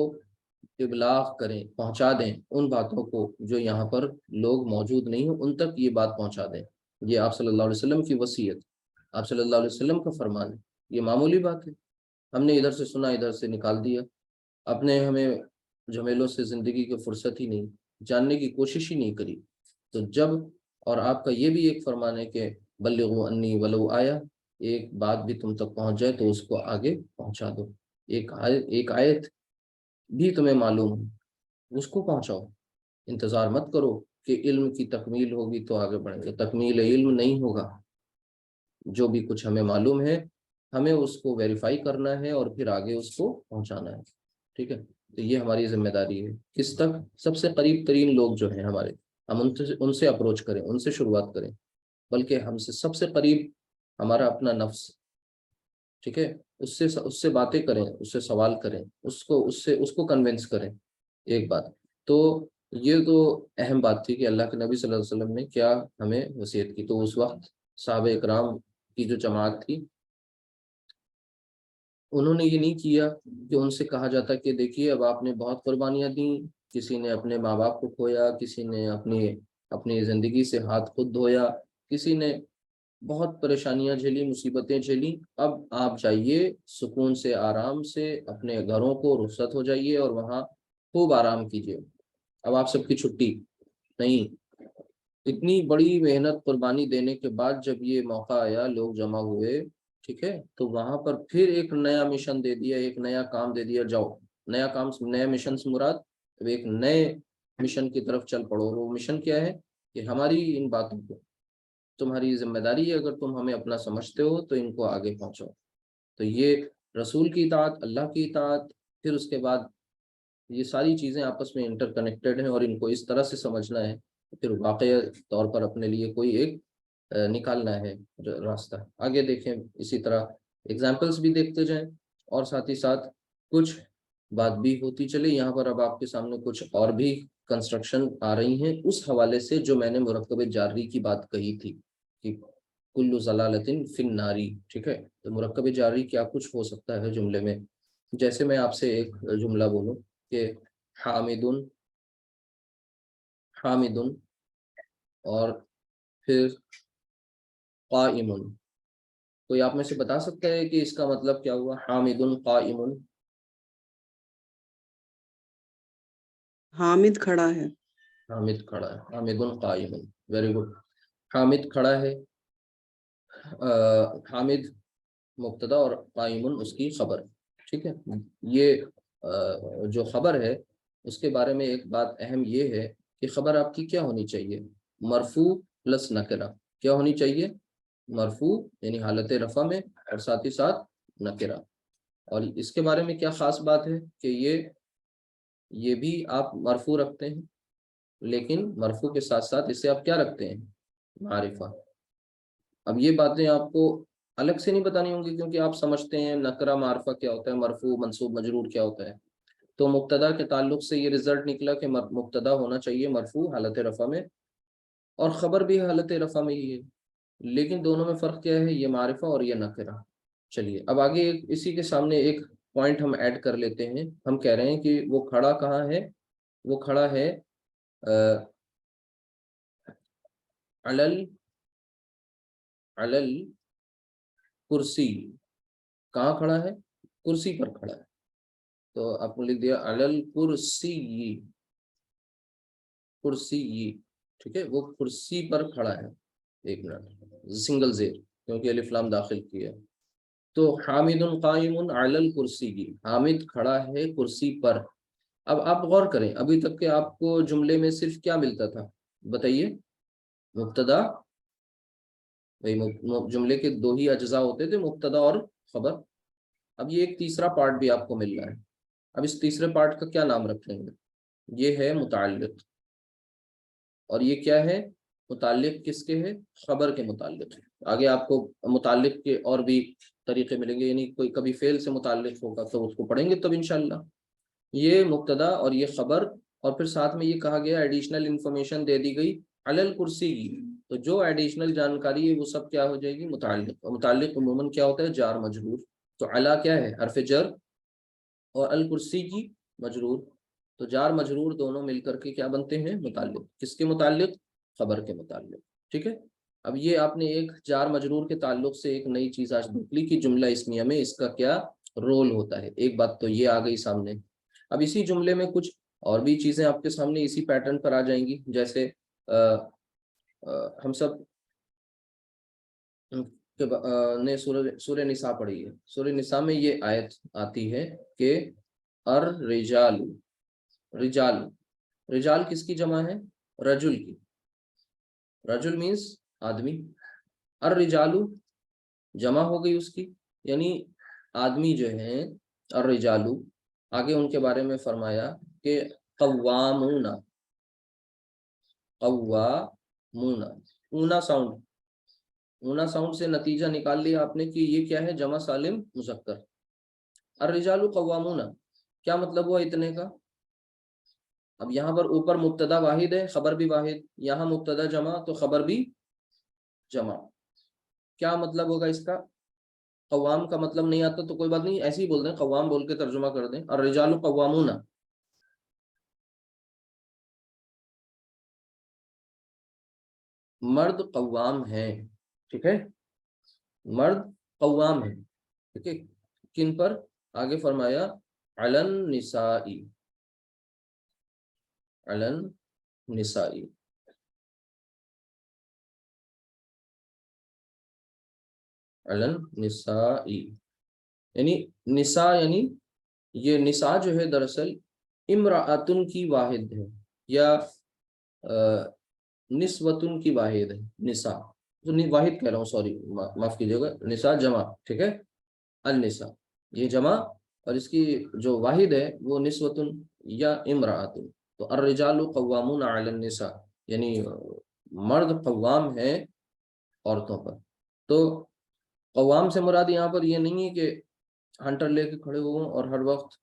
Speaker 1: ابلاغ کریں، پہنچا دیں ان باتوں کو جو یہاں پر لوگ موجود نہیں ہیں، ان تک یہ بات پہنچا دیں۔ یہ آپ صلی اللہ علیہ وسلم کی وصیت، آپ صلی اللہ علیہ وسلم کا فرمان ہے، یہ معمولی بات ہے۔ ہم نے ادھر سے سنا، ادھر سے نکال دیا، اپنے ہمیں جھمیلوں سے زندگی کی فرصت ہی نہیں، جاننے کی کوشش ہی نہیں کری۔ تو جب، اور آپ کا یہ بھی ایک فرمان ہے کہ بلغوا انی ولو آیا، ایک بات بھی تم تک پہنچ جائے تو اس کو آگے پہنچا دو۔ ایک آیت بھی تمہیں معلوم ہے اس کو پہنچاؤ، انتظار مت کرو کہ علم کی تکمیل ہوگی تو آگے بڑھیں گے، تکمیل علم نہیں ہوگا۔ جو بھی کچھ ہمیں معلوم ہے ہمیں اس کو ویریفائی کرنا ہے اور پھر آگے اس کو پہنچانا ہے، ٹھیک ہے۔ تو یہ ہماری ذمہ داری ہے۔ کس تک؟ سب سے قریب ترین لوگ جو ہیں ہمارے، ہم ان سے اپروچ کریں، ان سے شروعات کریں، بلکہ ہم سے سب سے قریب ہمارا اپنا نفس، ٹھیک ہے، اس سے باتیں کریں، اس سے سوال کریں، اس کو کنونس کریں۔ ایک بات تو یہ تو اہم بات تھی کہ اللہ کے نبی صلی اللہ علیہ وسلم نے کیا ہمیں وصیت کی۔ تو اس وقت صحابہ اکرام کی جو جماعت تھی، انہوں نے یہ نہیں کیا کہ ان سے کہا جاتا کہ دیکھیے اب آپ نے بہت قربانیاں دیں، کسی نے اپنے ماں باپ کو کھویا، کسی نے اپنی زندگی سے ہاتھ خود دھویا، کسی نے بہت پریشانیاں جھیلی، مصیبتیں جھیلی، اب آپ جائیے سکون سے، آرام سے اپنے گھروں کو رخصت ہو جائیے اور وہاں خوب آرام کیجیے، اب آپ سب کی چھٹی نہیں۔ اتنی بڑی محنت قربانی دینے کے بعد جب یہ موقع آیا، لوگ جمع ہوئے، ٹھیک ہے، تو وہاں پر پھر ایک نیا مشن دے دیا، ایک نیا کام دے دیا، جاؤ نیا کام، نیا مشن سے مراد اب ایک نئے مشن کی طرف چل پڑو۔ وہ مشن کیا ہے کہ ہماری ان باتوں کو، تمہاری ذمہ داری ہے، اگر تم ہمیں اپنا سمجھتے ہو تو ان کو آگے پہنچاؤ۔ تو یہ رسول کی اطاعت، اللہ کی اطاعت، پھر اس کے بعد یہ ساری چیزیں آپس میں انٹر کنیکٹڈ ہیں، اور ان کو اس طرح سے سمجھنا ہے، پھر واقعی طور پر اپنے لیے کوئی ایک نکالنا ہے راستہ۔ آگے دیکھیں، اسی طرح ایگزامپلس بھی دیکھتے جائیں، اور ساتھ ہی ساتھ کچھ بات بھی ہوتی چلے۔ یہاں پر اب آپ کے سامنے کچھ اور بھی کنسٹرکشن آ رہی ہیں اس حوالے سے جو میں نے مرکب جاری کی بات کہی تھی کہ کل ضلالۃ فی النار، ٹھیک ہے۔ تو مرکب جاری کیا کچھ ہو سکتا ہے جملے میں؟ جیسے میں آپ سے ایک جملہ بولوں کہ حامد اور پھر قائم، کوئی آپ میں سے بتا سکتا ہے کہ اس کا مطلب کیا ہوا؟ حامد قائم،
Speaker 4: حامد کھڑا ہے،
Speaker 1: حامد کھڑا ہے، حامد قائم، ویری گڈ۔ حامد کھڑا ہے، حامد مبتدا اور قائم اس کی خبر، ٹھیک ہے۔ یہ جو خبر ہے اس کے بارے میں ایک بات اہم یہ ہے کہ خبر آپ کی کیا ہونی چاہیے؟ مرفوع پلس نکرہ، کیا ہونی چاہیے؟ مرفوع یعنی حالت رفع میں، اور ساتھ ہی ساتھ نکرہ۔ اور اس کے بارے میں کیا خاص بات ہے کہ یہ بھی آپ مرفوع رکھتے ہیں، لیکن مرفوع کے ساتھ ساتھ اسے آپ کیا رکھتے ہیں؟ معرفہ۔ اب یہ باتیں آپ کو الگ سے نہیں بتانی ہوں گی کیونکہ آپ سمجھتے ہیں نکرہ معرفہ کیا ہوتا ہے، مرفوع منصوب مجرور کیا ہوتا ہے۔ تو مبتدا کے تعلق سے یہ رزلٹ نکلا کہ مبتدا ہونا چاہیے مرفوع حالت رفع میں، اور خبر بھی حالت رفع میں ہی ہے، لیکن دونوں میں فرق کیا ہے؟ یہ معرفہ اور یہ نکرہ۔ چلیے اب آگے اسی کے سامنے ایک پوائنٹ ہم ایڈ کر لیتے ہیں. ہم کہہ رہے ہیں کہ وہ کھڑا کہاں ہے؟ وہ کھڑا ہے علل کرسی. کہاں کھڑا ہے؟ کرسی پر کھڑا ہے. تو آپ نے لکھ دیا علل کرسی. کرسی، ٹھیک ہے، وہ کرسی پر کھڑا ہے. ایک منٹ، سنگل زیر کیونکہ الف لام داخل کیا. تو حامد قائم علی الکرسی، حامد کھڑا ہے کرسی پر. اب آپ غور کریں، ابھی تک کہ آپ کو جملے میں صرف کیا ملتا تھا بتائیے؟ مبتدا. جملے کے دو ہی اجزاء ہوتے تھے، مبتدا اور خبر. اب یہ ایک تیسرا پارٹ بھی آپ کو مل رہا ہے. اب اس تیسرے پارٹ کا کیا نام رکھیں گے؟ یہ ہے متعلق. اور یہ کیا ہے؟ متعلق کس کے ہے؟ خبر کے متعلق. آگے آپ کو متعلق کے اور بھی طریقے ملیں گے، یعنی کوئی کبھی فعل سے متعلق ہوگا تو اس کو پڑھیں گے تب انشاءاللہ. یہ مبتدا اور یہ خبر، اور پھر ساتھ میں یہ کہا گیا ایڈیشنل انفارمیشن دے دی گئی علل کرسی کی. تو جو ایڈیشنل جانکاری ہے وہ سب کیا ہو جائے گی؟ متعلق. اور متعلق عموماً کیا ہوتا ہے؟ جار مجرور. تو علا کیا ہے؟ حرف جر، اور الکرسی کی مجرور. تو جار مجرور دونوں مل کر کے کیا بنتے ہیں؟ متعلق. کس کے متعلق؟ خبر کے متعلق. ٹھیک ہے. اب یہ آپ نے ایک جار مجرور کے تعلق سے ایک نئی چیز آج دیکھ لی کہ جملہ اسمیہ میں اس کا کیا رول ہوتا ہے. ایک بات تو یہ آ گئی سامنے. اب اسی جملے میں کچھ اور بھی چیزیں آپ کے سامنے اسی پیٹرن پر آ جائیں گی. جیسے ہم سب نے سورہ نساء پڑھی ہے. سورہ نساء میں یہ آیت آتی ہے کہ الرجال. رجال، رجال کس کی جمع ہے؟ رجل کی. رجل مینس آدمی. الرجال جمع ہو گئی اس کی، یعنی آدمی جو ہیں الرجال. آگے ان کے بارے میں فرمایا کہ قوامون. قوامون، اونا ساؤنڈ، اونا ساؤنڈ سے نتیجہ نکال لیا آپ نے کہ یہ کیا ہے؟ جمع سالم مذکر. الرجال قوامون، کیا مطلب ہوا اتنے کا؟ اب یہاں پر اوپر مبتدا واحد ہے، خبر بھی واحد. یہاں مبتدا جمع تو خبر بھی جمع. کیا مطلب ہوگا اس کا؟ قوام کا مطلب نہیں آتا تو کوئی بات نہیں، ایسے ہی بول دیں، قوام بول کے ترجمہ کر دیں. الرجال قوامون، مرد قوام ہیں. ٹھیک ہے، مرد قوام ہیں. ٹھیک ہے، کن پر؟ آگے فرمایا علی النساء. علی النساء، علی النساء، یعنی نساء، یعنی یہ نساء جو ہے دراصل امرأتن کی واحد ہے، یا نسوتن کی واحد ہے. نساء تو واحد کہہ رہا ہوں، سوری معاف کیجیے گا. نساء جمع. ٹھیک ہے، النساء یہ جمع، اور اس کی جو واحد ہے وہ نسوتن یا امرأتن. تو الرجال قوامون علی النساء، یعنی مرد قوام ہیں عورتوں پر. تو قوام سے مراد یہاں پر یہ نہیں ہے کہ ہنٹر لے کے کھڑے ہوں اور ہر وقت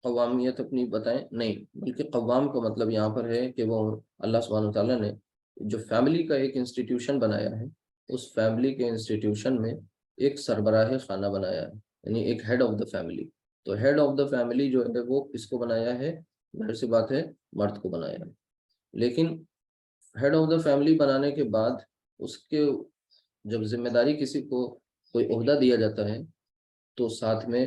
Speaker 1: قوامیت اپنی بتائیں، نہیں، بلکہ قوام کا مطلب یہاں پر ہے کہ وہ اللہ سبحانہ وتعالیٰ نے جو فیملی کا ایک انسٹیٹیوشن بنایا ہے، اس فیملی کے انسٹیٹیوشن میں ایک سربراہ خانہ بنایا ہے، یعنی ایک ہیڈ آف دا فیملی. تو ہیڈ آف دا فیملی جو ہے وہ کس کو بنایا ہے؟ ظاہر سی بات ہے مرد کو بنایا ہے. لیکن ہیڈ آف دا فیملی بنانے کے بعد اس کے جب ذمہ داری کسی کو کوئی عہدہ دیا جاتا ہے تو ساتھ میں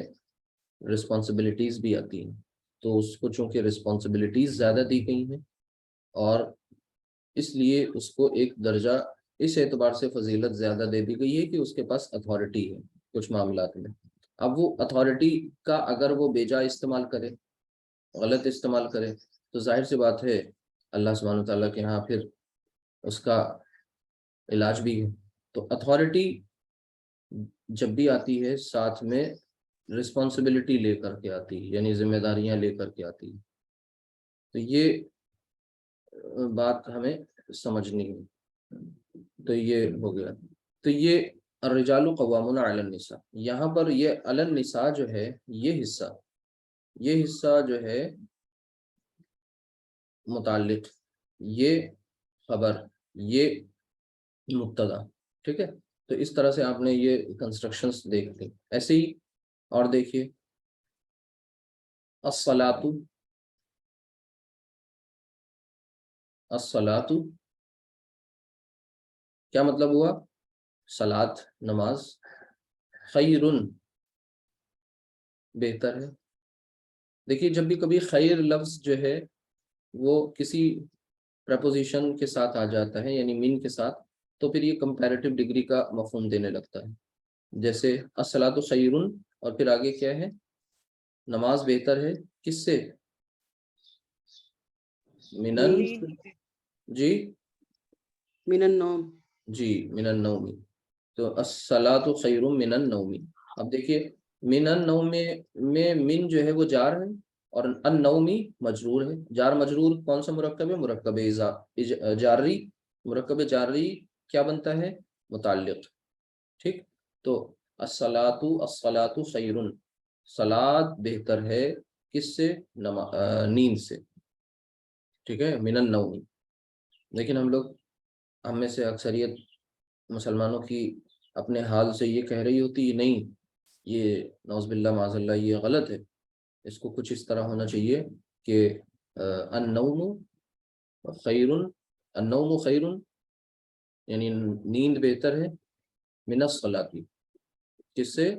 Speaker 1: رسپانسبلٹیز بھی آتی ہیں. تو اس کو چونکہ رسپانسبلٹیز زیادہ دی گئی ہیں، اور اس لیے اس کو ایک درجہ اس اعتبار سے فضیلت زیادہ دے دی گئی ہے کہ اس کے پاس اتھارٹی ہے کچھ معاملات میں. اب وہ اتھارٹی کا اگر وہ بے جا استعمال کرے، غلط استعمال کرے، تو ظاہر سی بات ہے اللہ سبحانہ وتعالیٰ کے ہاں پھر اس کا علاج بھی ہے. تو اتھارٹی جب بھی آتی ہے ساتھ میں رسپانسبلٹی لے کر کے آتی ہے، یعنی ذمہ داریاں لے کر کے آتی ہے. تو یہ بات ہمیں سمجھنی ہے. تو یہ ہو گیا. تو یہ الرجال قوامون علی النساء، یہاں پر یہ علی النساء جو ہے، یہ حصہ جو ہے متعلق، یہ خبر، یہ مبتدا. ٹھیک ہے، تو اس طرح سے آپ نے یہ کنسٹرکشنز دیکھ لی. ایسے ہی اور دیکھیے الصلاۃ، الصلاۃ کیا مطلب ہوا؟ صلاۃ نماز، خیرن بہتر ہے. دیکھیے جب بھی کبھی خیر لفظ جو ہے وہ کسی پریپوزیشن کے ساتھ آ جاتا ہے یعنی من کے ساتھ، تو پھر یہ کمپیریٹیو ڈگری کا مفہوم دینے لگتا ہے. جیسے الصلاۃ خیرن اور پھر آگے کیا ہے؟ نماز بہتر ہے کس سے؟ منن، جی
Speaker 3: من النوم.
Speaker 1: جی من النوم. تو الصلاۃ خیر من النوم. اب دیکھیے من النوم میں من جو ہے وہ جار ہے اور النومی مجرور ہے. جار مجرور کون سا مرکب ہے؟ مرکب جاری. مرکب جاری کیا بنتا ہے؟ متعلق. ٹھیک، تو الصلاۃ، الصلاۃ خیر، صلاۃ بہتر ہے کس سے؟ نیند سے. ٹھیک ہے، من النوم. لیکن ہم میں سے اکثریت مسلمانوں کی اپنے حال سے یہ کہہ رہی ہوتی ہے نہیں، یہ نعوذ باللہ معاذ اللہ یہ غلط ہے، اس کو کچھ اس طرح ہونا چاہیے کہ النوم خیر، النوم خیر یعنی نیند بہتر ہے من الصلاۃ، کس سے؟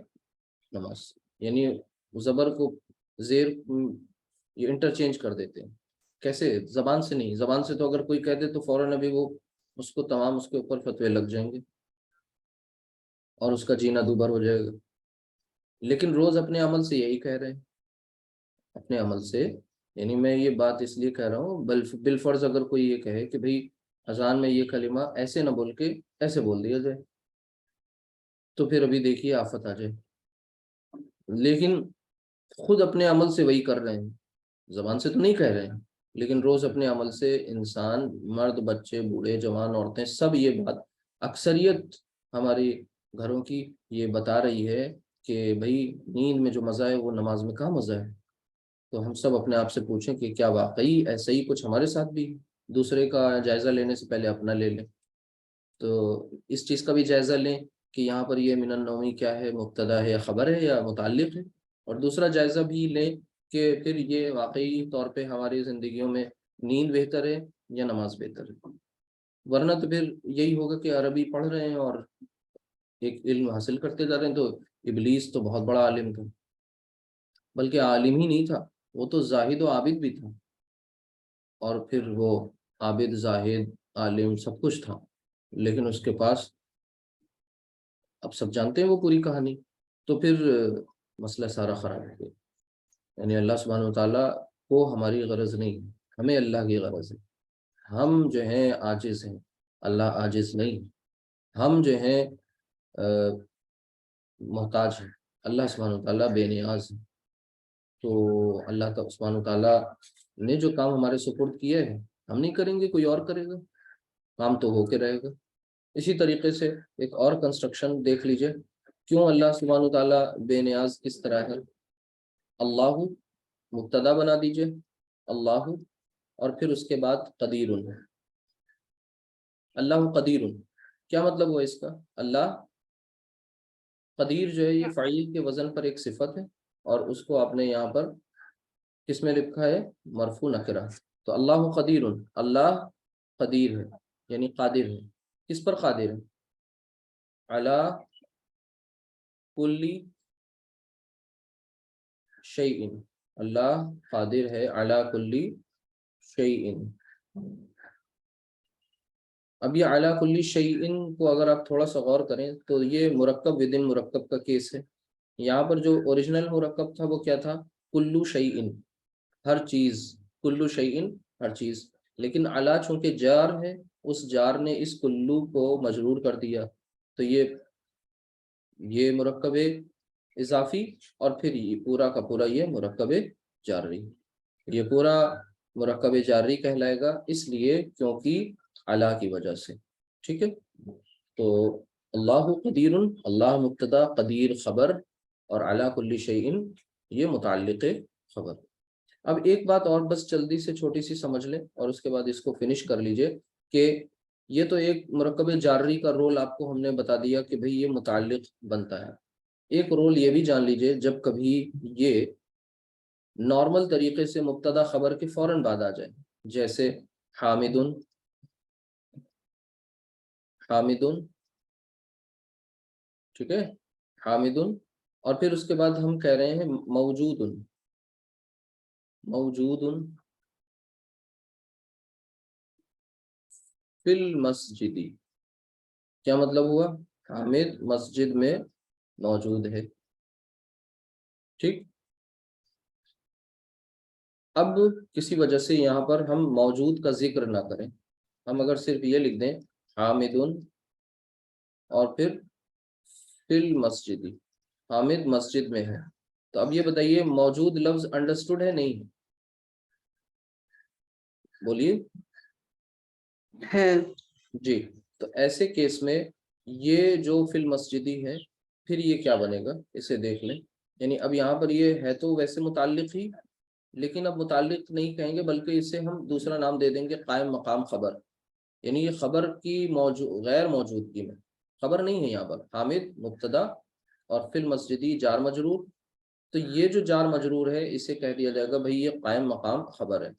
Speaker 1: نماز. یعنی زبر کو زیر یہ انٹرچینج کر دیتے ہیں. کیسے؟ زبان سے نہیں. زبان سے تو اگر کوئی کہہ دے تو فوراً ابھی وہ اس کو تمام اس کے اوپر فتوے لگ جائیں گے اور اس کا جینا دوبھر ہو جائے گا. لیکن روز اپنے عمل سے یہی کہہ رہے ہیں، اپنے عمل سے. یعنی میں یہ بات اس لیے کہہ رہا ہوں بالفرض اگر کوئی یہ کہے کہ بھئی اذان میں یہ کلمہ ایسے نہ بول کے ایسے بول دیا جائے، تو پھر ابھی دیکھیے آفت آ جائے. لیکن خود اپنے عمل سے وہی کر رہے ہیں، زبان سے تو نہیں کہہ رہے ہیں، لیکن روز اپنے عمل سے انسان، مرد، بچے، بوڑھے، جوان، عورتیں، سب یہ بات، اکثریت ہماری گھروں کی یہ بتا رہی ہے کہ بھئی نیند میں جو مزہ ہے وہ نماز میں کہاں مزہ ہے. تو ہم سب اپنے آپ سے پوچھیں کہ کیا واقعی ایسا ہی کچھ ہمارے ساتھ بھی؟ دوسرے کا جائزہ لینے سے پہلے اپنا لے لیں. تو اس چیز کا بھی جائزہ لیں کہ یہاں پر یہ من النومی کیا ہے، مبتدا ہے یا خبر ہے یا متعلق ہے. اور دوسرا جائزہ بھی لیں کہ پھر یہ واقعی طور پہ ہماری زندگیوں میں نیند بہتر ہے یا نماز بہتر ہے. ورنہ تو پھر یہی ہوگا کہ عربی پڑھ رہے ہیں اور ایک علم حاصل کرتے جا رہے ہیں. تو ابلیس تو بہت بڑا عالم تھا، بلکہ عالم ہی نہیں تھا، وہ تو زاہد و عابد بھی تھا. اور پھر وہ عابد، زاہد، عالم سب کچھ تھا، لیکن اس کے پاس اب سب جانتے ہیں وہ پوری کہانی. تو پھر مسئلہ سارا خراب ہو گیا. یعنی اللہ سبحانہ وتعالیٰ کو ہماری غرض نہیں، ہمیں اللہ کی غرض ہے. ہم جو ہیں عاجز ہیں، اللہ عاجز نہیں. ہم جو ہیں محتاج ہیں، اللہ سبحانہ وتعالیٰ بے نیاز ہے. تو اللہ سبحانہ وتعالیٰ نے جو کام ہمارے سپرد کیا ہے ہم نہیں کریں گے، کوئی اور کرے گا، کام تو ہو کے رہے گا. اسی طریقے سے ایک اور کنسٹرکشن دیکھ لیجئے، کیوں اللہ سبحانہ وتعالیٰ بے نیاز کس طرح ہے. اللہ مبتدا بنا دیجئے، اللہ، اور پھر اس کے بعد قدیر. اللہ قدیر کیا مطلب ہوا اس کا؟ اللہ قدیر جو ہے یہ فعیل کے وزن پر ایک صفت ہے، اور اس کو آپ نے یہاں پر کس میں لکھا ہے؟ مرفوع نکرہ. تو اللہ قدیر، اللہ قدیر ہے یعنی قادر ہے. کس پر قادر ہے؟ علی کل شیء. اللہ قادر ہے علی کل شیء. اب یہ علی کل شیء کو اگر آپ تھوڑا سا غور کریں تو یہ مرکب ودن مرکب کا کیس ہے. یہاں پر جو اوریجنل مرکب تھا وہ کیا تھا؟ کلو شیء، ہر چیز، کلو شیء ہر چیز. لیکن علی چونکہ جار ہے، اس جار نے اس کلو کو مجرور کر دیا، تو یہ مرکب اضافی، اور پھر یہ پورا کا پورا یہ مرکب جاری. یہ پورا مرکب جاری کہلائے گا، اس لیے کیونکہ علی کی وجہ سے. ٹھیک ہے، تو اللہ قدیر، اللہ مبتدا، قدیر خبر، اور علی کل شیء یہ متعلق خبر. اب ایک بات اور بس جلدی سے چھوٹی سی سمجھ لیں اور اس کے بعد اس کو فنش کر لیجئے کہ یہ تو ایک مرکب جاری کا رول آپ کو ہم نے بتا دیا کہ بھئی یہ متعلق بنتا ہے. ایک رول یہ بھی جان لیجئے جب کبھی یہ نارمل طریقے سے مبتدا خبر کے فوراً بعد آ جائے، جیسے حامدن، حامدن، ٹھیک ہے، حامدن، اور پھر اس کے بعد ہم کہہ رہے ہیں موجودن، موجودن فی المسجدی. کیا مطلب ہوا؟ حامد مسجد میں موجود ہے. ٹھیک، اب کسی وجہ سے یہاں پر ہم موجود کا ذکر نہ کریں، ہم اگر صرف یہ لکھ دیں حامدن اور پھر فی المسجدی، حامد مسجد میں ہے، تو اب یہ بتائیے موجود لفظ انڈرسٹوڈ ہے نہیں ہے؟ بولیے.
Speaker 3: ہے.
Speaker 1: جی، تو ایسے کیس میں یہ جو فی المسجدی ہے پھر یہ کیا بنے گا اسے دیکھ لیں. یعنی اب یہاں پر یہ ہے تو ویسے متعلق ہی، لیکن اب متعلق نہیں کہیں گے بلکہ اسے ہم دوسرا نام دے دیں گے قائم مقام خبر. یعنی یہ خبر کی غیر موجودگی میں، خبر نہیں ہے یہاں پر، حامد مبتدا اور فی المسجدی جار مجرور، تو یہ جو جار مجرور ہے اسے کہہ دیا جائے گا بھئی یہ قائم مقام خبر ہے،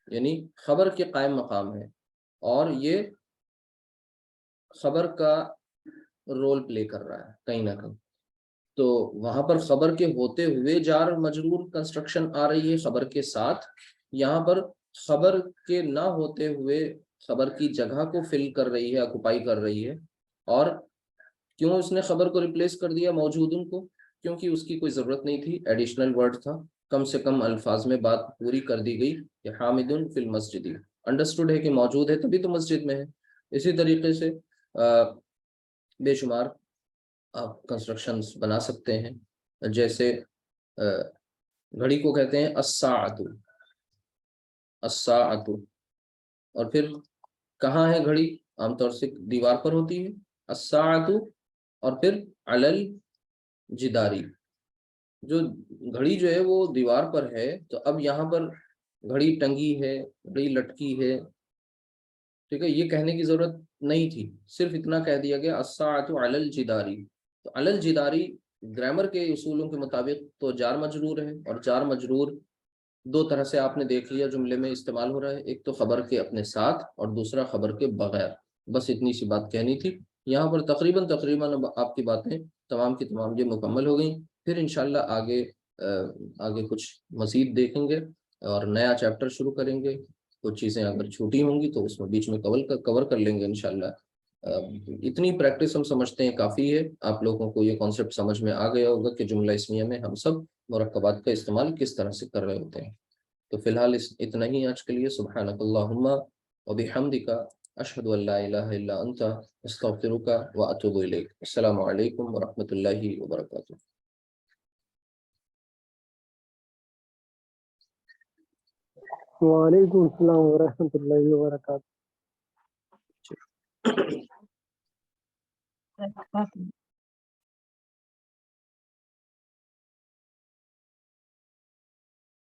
Speaker 1: یعنی خبر کے قائم مقام ہے اور یہ خبر کا رول پلے کر رہا ہے کہیں نہ کہیں. تو وہاں پر خبر کے ہوتے ہوئے جار مجرور کنسٹرکشن آ رہی ہے خبر کے ساتھ، یہاں پر خبر کے نہ ہوتے ہوئے خبر کی جگہ کو فل کر رہی ہے، آکوپائی کر رہی ہے. اور کیوں اس نے خبر کو ریپلیس کر دیا موجودن کو؟ کیونکہ اس کی کوئی ضرورت نہیں تھی، ایڈیشنل ورڈ تھا، کم سے کم الفاظ میں بات پوری کر دی گئی کہ حامدن فی المسجد، انڈرسٹوڈ ہے کہ موجود ہے تبھی تو مسجد میں ہے. اسی طریقے سے بے شمار آپ کنسٹرکشنز بنا سکتے ہیں، جیسے گھڑی کو کہتے ہیں الساعۃ، الساعۃ، اور پھر کہاں ہے گھڑی؟ عام طور سے دیوار پر ہوتی ہے، الساعۃ، اور پھر علی الجداری، جو گھڑی جو ہے وہ دیوار پر ہے، تو اب یہاں پر گھڑی ٹنگی ہے، گھڑی لٹکی ہے، ٹھیک ہے، یہ کہنے کی ضرورت نہیں تھی، صرف اتنا کہہ دیا گیا الساعۃ علی الجداری. تو علی الجداری گرامر کے اصولوں کے مطابق تو جار مجرور ہے، اور جار مجرور دو طرح سے آپ نے دیکھ لیا جملے میں استعمال ہو رہا ہے، ایک تو خبر کے اپنے ساتھ اور دوسرا خبر کے بغیر. بس اتنی سی بات کہنی تھی. یہاں پر تقریباً آپ کی باتیں تمام کی تمام یہ مکمل ہو گئیں. پھر انشاءاللہ آگے کچھ مزید دیکھیں گے اور نیا چیپٹر شروع کریں گے. کچھ چیزیں اگر چھوٹی ہوں گی تو اس میں بیچ میں کور کر لیں گے انشاءاللہ. اتنی پریکٹس ہم سمجھتے ہیں کافی ہے. آپ لوگوں کو یہ کانسیپٹ سمجھ میں آ گیا ہوگا کہ جملہ اسمیہ میں ہم سب مرکبات کا استعمال کس طرح سے کر رہے ہوتے ہیں. تو فی الحال اتنا ہی آج کے لیے. سبحانک اللہم وبحمدک، اشہد ان لا الہ الا انت، استغفرک واتوب الیک. السلام علیکم ورحمۃ اللہ وبرکاتہ.
Speaker 4: وعلیکم السلام ورحمۃ اللہ وبرکاتہ.